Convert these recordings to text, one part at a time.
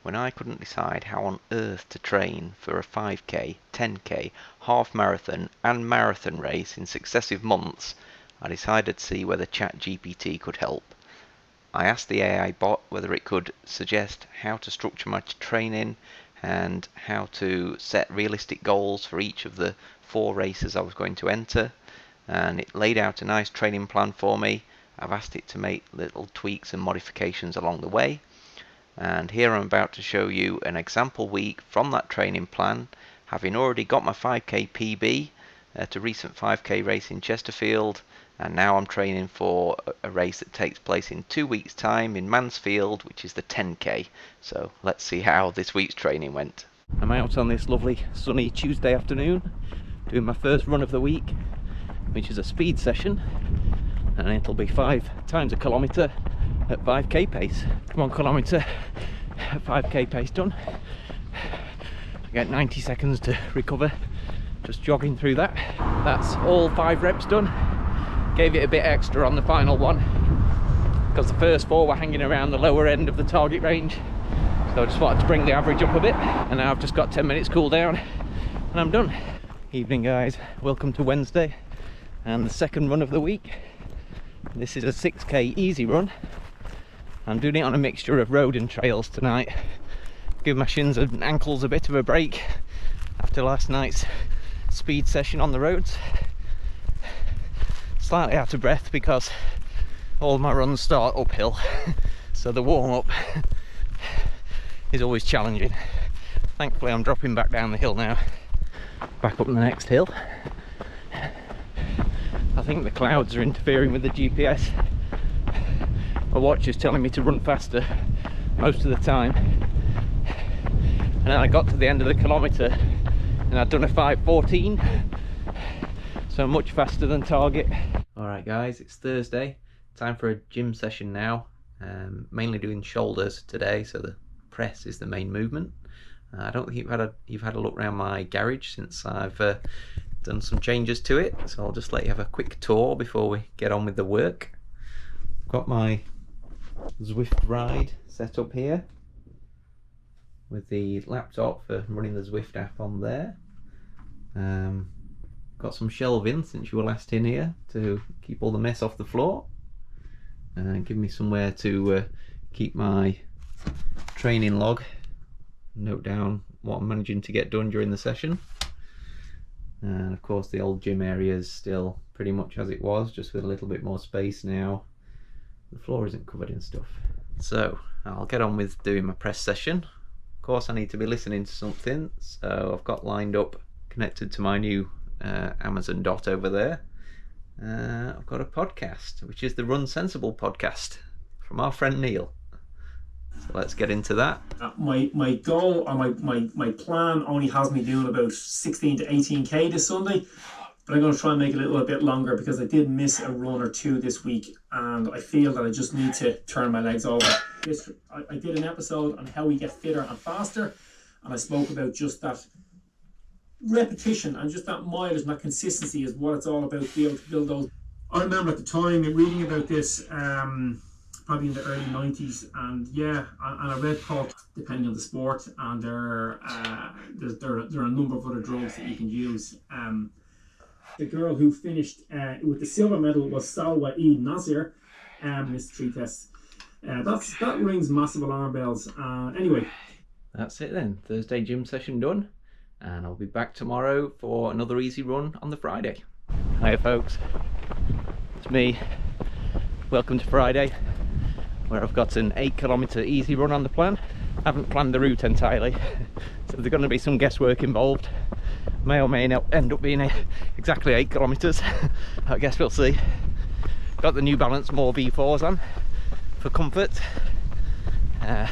when I couldn't decide how on earth to train for a 5k, 10k, half marathon and marathon race in successive months, I decided to see whether Chat GPT could help. I asked the AI bot whether it could suggest how to structure my training and how to set realistic goals for each of the 4 races I was going to enter, and it laid out a nice training plan for me. I've asked it to make little tweaks and modifications along the way, and here I'm about to show you an example week from that training plan, having already got my 5k PB at a recent 5k race in Chesterfield, and now I'm training for a race that takes place in 2 weeks time in Mansfield, which is the 10k. So let's see how this week's training went. I'm out on this lovely sunny Tuesday afternoon doing my first run of the week, which is a speed session, and it'll be 5 times a kilometre at 5k pace. 1 kilometre at 5k pace done. I get 90 seconds to recover, just jogging through that. That's all 5 reps done. Gave it a bit extra on the final one because the first 4 were hanging around the lower end of the target range, so I just wanted to bring the average up a bit. And now I've just got 10 minutes cool down and I'm done. Evening guys, welcome to Wednesday and the second run of the week. This is a 6k easy run. I'm doing it on a mixture of road and trails tonight. Give my shins and ankles a bit of a break after last night's speed session on the roads. Slightly out of breath because all my runs start uphill, so the warm-up is always challenging. Thankfully I'm dropping back down the hill now, back up the next hill. I think the clouds are interfering with the GPS. My watch is telling me to run faster most of the time, and then I got to the end of the kilometre and I'd done a 5:14, so much faster than target. Alright guys, it's Thursday, time for a gym session now. Mainly doing shoulders today, so the press is the main movement. I don't think you've had a look around my garage since I've done some changes to it, so I'll just let you have a quick tour before we get on with the work. Got my Zwift ride set up here with the laptop for running the Zwift app on there. Got some shelving since you were last in here to keep all the mess off the floor and give me somewhere to keep my training log, note down what I'm managing to get done during the session. And of course the old gym area is still pretty much as it was, just with a little bit more space now. The floor isn't covered in stuff. So I'll get on with doing my press session. Of course I need to be listening to something, so I've got lined up connected to my new Amazon Dot over there. I've got a podcast, which is the Run Sensible podcast from our friend Neil. So let's get into that. My goal, or my plan, only has me doing about 16 to 18k this Sunday, but I'm going to try and make it a little bit longer because I did miss a run or 2 this week and I feel that I just need to turn my legs over. I did an episode on how we get fitter and faster, and I spoke about just that repetition and just that mileage and that consistency is what it's all about, to be able to build those. I remember at the time reading about this probably in the early 90s, and I read Paul, depending on the sport, and there are a number of other drugs that you can use. The girl who finished with the silver medal was Salwa Eid Nasir, missed 3 tests. That rings massive alarm bells. Anyway, that's it then. Thursday gym session done, and I'll be back tomorrow for another easy run on the Friday. Hiya folks, it's me. Welcome to Friday, where I've got an 8km easy run on the plan. I haven't planned the route entirely, so there's going to be some guesswork involved. May or may not end up being exactly 8km. I guess we'll see. Got the New Balance More V4s on for comfort. I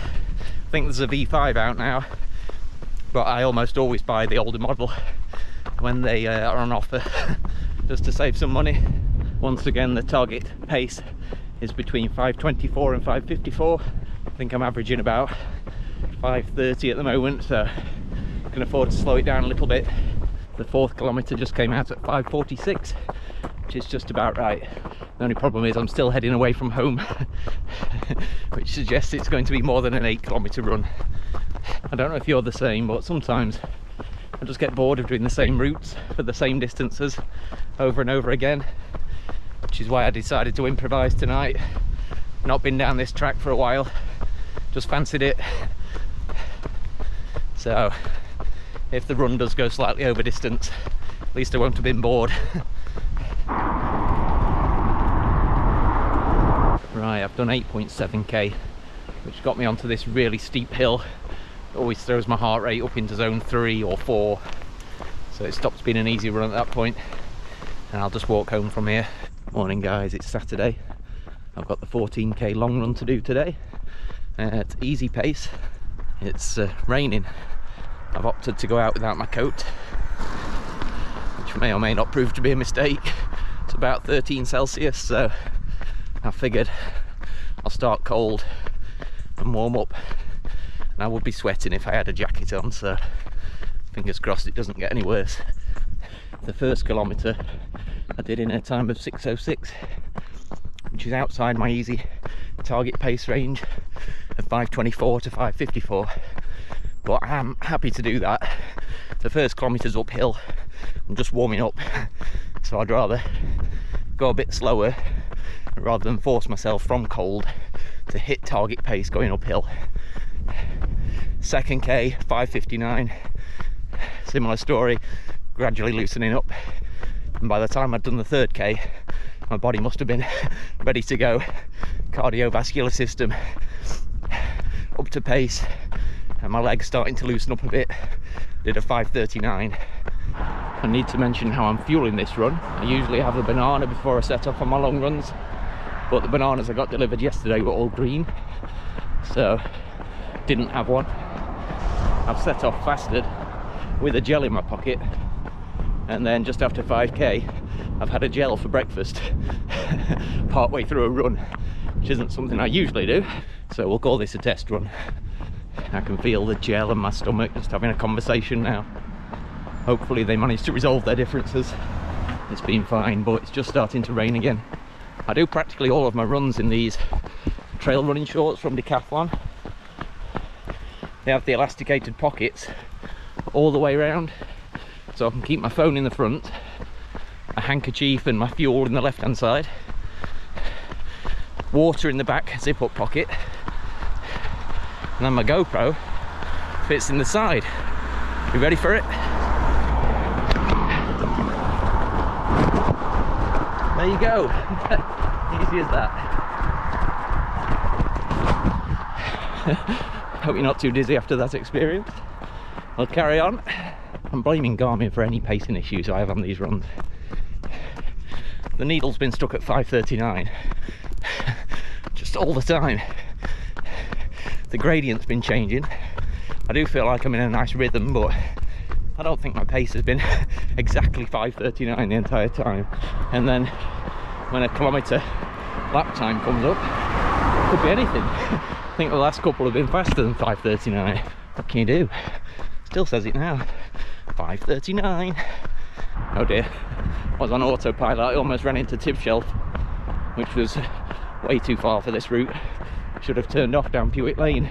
think there's a V5 out now, but I almost always buy the older model when they are on offer, just to save some money. Once again, the target pace is between 5:24 and 5:54. I think I'm averaging about 5:30 at the moment, so I can afford to slow it down a little bit. The 4th kilometre just came out at 5:46, which is just about right. The only problem is I'm still heading away from home, which suggests it's going to be more than an 8km run. I don't know if you're the same, but sometimes I just get bored of doing the same routes for the same distances over and over again, which is why I decided to improvise tonight. Not been down this track for a while, just fancied it. So if the run does go slightly over distance, at least I won't have been bored. Right, I've done 8.7k, which got me onto this really steep hill. It always throws my heart rate up into zone 3 or 4, so it stops being an easy run at that point, and I'll just walk home from here. Morning guys, it's Saturday. I've got the 14k long run to do today. It's easy pace. It's raining. I've opted to go out without my coat, which may or may not prove to be a mistake. It's about 13 Celsius, so I figured I'll start cold and warm up, and I would be sweating if I had a jacket on, so fingers crossed it doesn't get any worse. The first kilometre I did in a time of 6:06, which is outside my easy target pace range of 5:24 to 5:54, but I'm happy to do that. The first kilometre's uphill, I'm just warming up, so I'd rather go a bit slower rather than force myself from cold to hit target pace going uphill. Second K, 5:59, similar story, gradually loosening up, and by the time I'd done the third K, my body must have been ready to go. Cardiovascular system up to pace, and my legs starting to loosen up a bit. Did a 5:39. I need to mention how I'm fueling this run. I usually have a banana before I set off on my long runs, but the bananas I got delivered yesterday were all green, so didn't have one. I've set off fasted with a gel in my pocket, and then just after 5k I've had a gel for breakfast part way through a run, which isn't something I usually do, so we'll call this a test run. I can feel the gel in my stomach just having a conversation now. Hopefully they managed to resolve their differences. It's been fine, but it's just starting to rain again. I do practically all of my runs in these trail running shorts from Decathlon. They have the elasticated pockets all the way around, so I can keep my phone in the front, a handkerchief and my fuel in the left hand side, water in the back zip up pocket, and then my GoPro fits in the side. You ready for it? There you go. Easy as that. Hope you're not too dizzy after that experience. I'll carry on. I'm blaming Garmin for any pacing issues I have on these runs. The needle's been stuck at 5:39 just all the time. The gradient's been changing. I do feel like I'm in a nice rhythm, but I don't think my pace has been exactly 5:39 the entire time. And then when a kilometre lap time comes up, it could be anything. I think the last couple have been faster than 5:39. What can you do? Still says it now. 5:39. Oh dear. I was on autopilot. I almost ran into Tib Shelf, which was way too far for this route. Should have turned off down Pewitt Lane.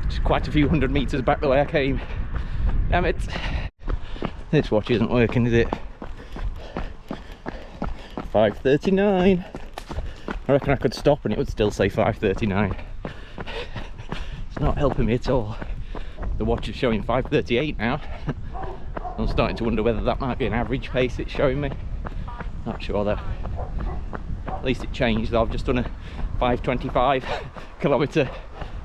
Just quite a few hundred metres back the way I came. Damn it. This watch isn't working, is it? 5:39. I reckon I could stop and it would still say 5:39. It's not helping me at all. The watch is showing 5:38 now. I'm starting to wonder whether that might be an average pace it's showing me. Not sure though. At least it changed though. I've just done a 5:25 kilometre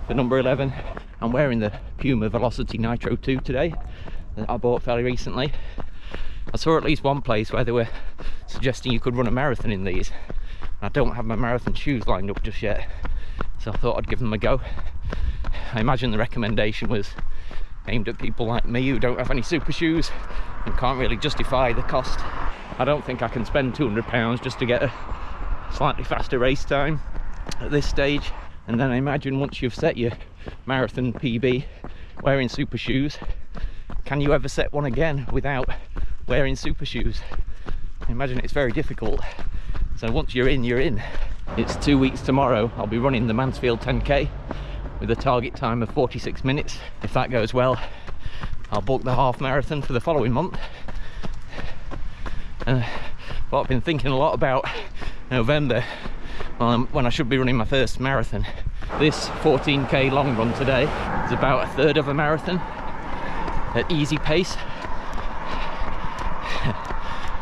for number 11. I'm wearing the Puma Velocity Nitro 2 today that I bought fairly recently. I saw at least one place where they were suggesting you could run a marathon in these. I don't have my marathon shoes lined up just yet, so I thought I'd give them a go. I imagine the recommendation was aimed at people like me who don't have any super shoes and can't really justify the cost. I don't think I can spend £200 just to get a slightly faster race time at this stage. And then I imagine once you've set your marathon PB wearing super shoes, can you ever set one again without wearing super shoes? I imagine it's very difficult. So once you're in, you're in. It's 2 weeks tomorrow. I'll be running the Mansfield 10k, with a target time of 46 minutes. If that goes well, I'll book the half marathon for the following month. But I've been thinking a lot about November, when I should be running my first marathon. This 14k long run today is about a third of a marathon at easy pace.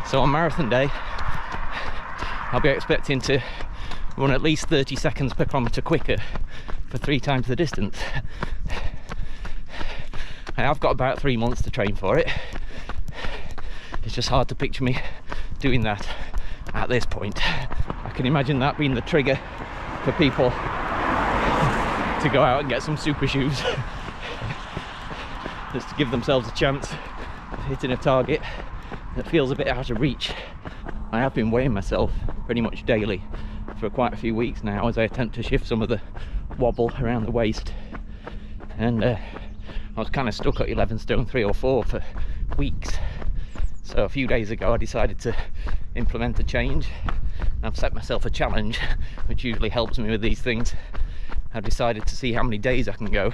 So on marathon day, I'll be expecting to run at least 30 seconds per kilometre quicker for 3 times the distance. I've got about 3 months to train for it. It's just hard to picture me doing that at this point. I can imagine that being the trigger for people to go out and get some super shoes just to give themselves a chance of hitting a target that feels a bit out of reach. I have been weighing myself pretty much daily for quite a few weeks now as I attempt to shift some of the wobble around the waist, and I was kind of stuck at 11 stone 3 or 4 for weeks. So a few days ago I decided to implement a change. I've set myself a challenge, which usually helps me with these things. I've decided to see how many days I can go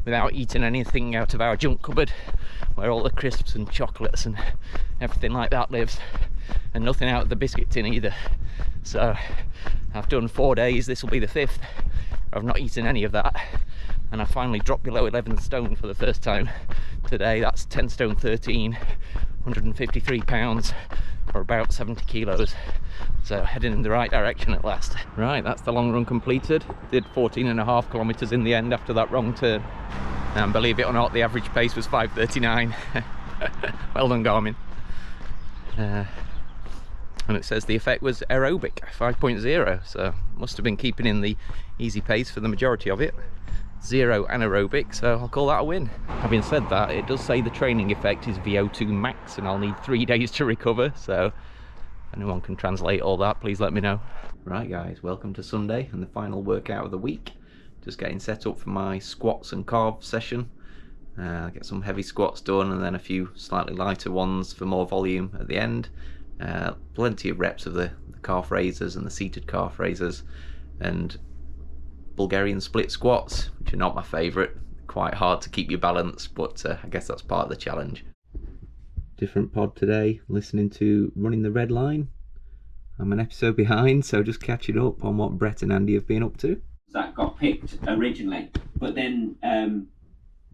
without eating anything out of our junk cupboard, where all the crisps and chocolates and everything like that lives, and nothing out of the biscuit tin either. So I've done 4 days, this will be the 5th. I've not eaten any of that, and I finally dropped below 11 stone for the first time today. That's 10 stone 13, 153 pounds, or about 70 kilos. So heading in the right direction at last. Right, that's the long run completed. Did 14.5 kilometers in the end after that wrong turn, and believe it or not, the average pace was 5:39. Well done, Garmin. And it says the effect was aerobic 5.0, so must have been keeping in the easy pace for the majority of it. 0 anaerobic, so I'll call that a win. Having said that, it does say the training effect is VO2 max and I'll need 3 days to recover, so if anyone can translate all that, please let me know. Right guys, welcome to Sunday and the final workout of the week. Just getting set up for my squats and carve session. Get some heavy squats done and then a few slightly lighter ones for more volume at the end. Plenty of reps of the calf raisers and the seated calf raisers, and Bulgarian split squats, which are not my favourite. Quite hard to keep your balance, but I guess that's part of the challenge. Different pod today, listening to Running the Red Line. I'm an episode behind, so just catching up on what Brett and Andy have been up to. That got picked originally, but then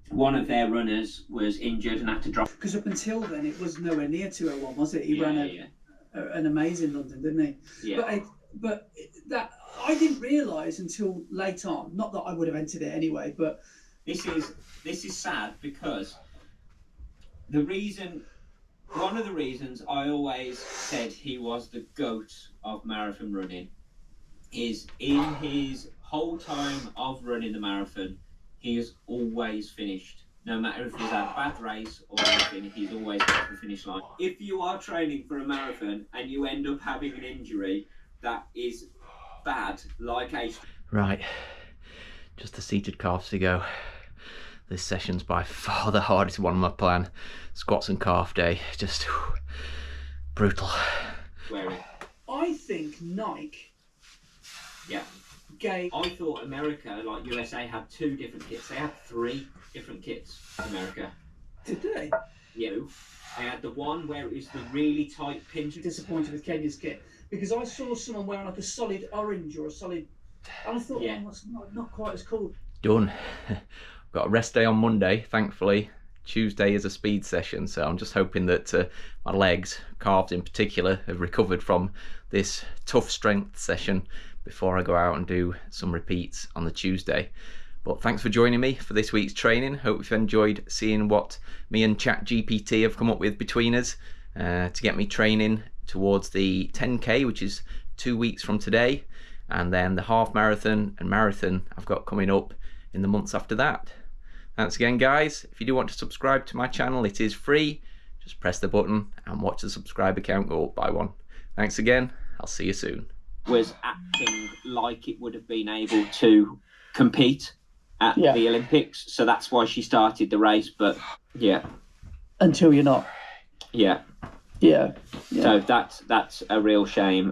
one of their runners was injured and had to drop. Because up until then it was nowhere near 201, was it? He ran an amazing London, didn't he? Yeah. But that I didn't realise until late on. Not that I would have entered it anyway, but this is sad because one of the reasons I always said he was the GOAT of marathon running is in his whole time of running the marathon, he has always finished. No matter if he's had a bad race or anything, he's always got to the finish line. If you are training for a marathon and you end up having an injury that is bad, like a... Right, just the seated calves to go. This session's by far the hardest one on my plan. Squats and calf day, just brutal. Wearing. I think Nike. Yeah. I thought America, like USA, had 2 different kits. They had 3 different kits. America. Did they? Yeah. They had the one where it was the really tight pinch. Disappointed with Kenya's kit because I saw someone wearing like a solid orange or a solid, and I thought, oh, that's not quite as cool. Done. Got a rest day on Monday, thankfully. Tuesday is a speed session, so I'm just hoping that my legs, calves in particular, have recovered from this tough strength session before I go out and do some repeats on the Tuesday. But thanks for joining me for this week's training. Hope you've enjoyed seeing what me and Chat GPT have come up with between us to get me training towards the 10k, which is 2 weeks from today, and then the half marathon and marathon I've got coming up in the months after that. Thanks again, guys. If you do want to subscribe to my channel, it is free. Just press the button and watch the subscriber count go up by 1. Thanks again. I'll see you soon. Was acting like it would have been able to compete at the Olympics, so that's why she started the race. But until you're not. Yeah. So that's a real shame.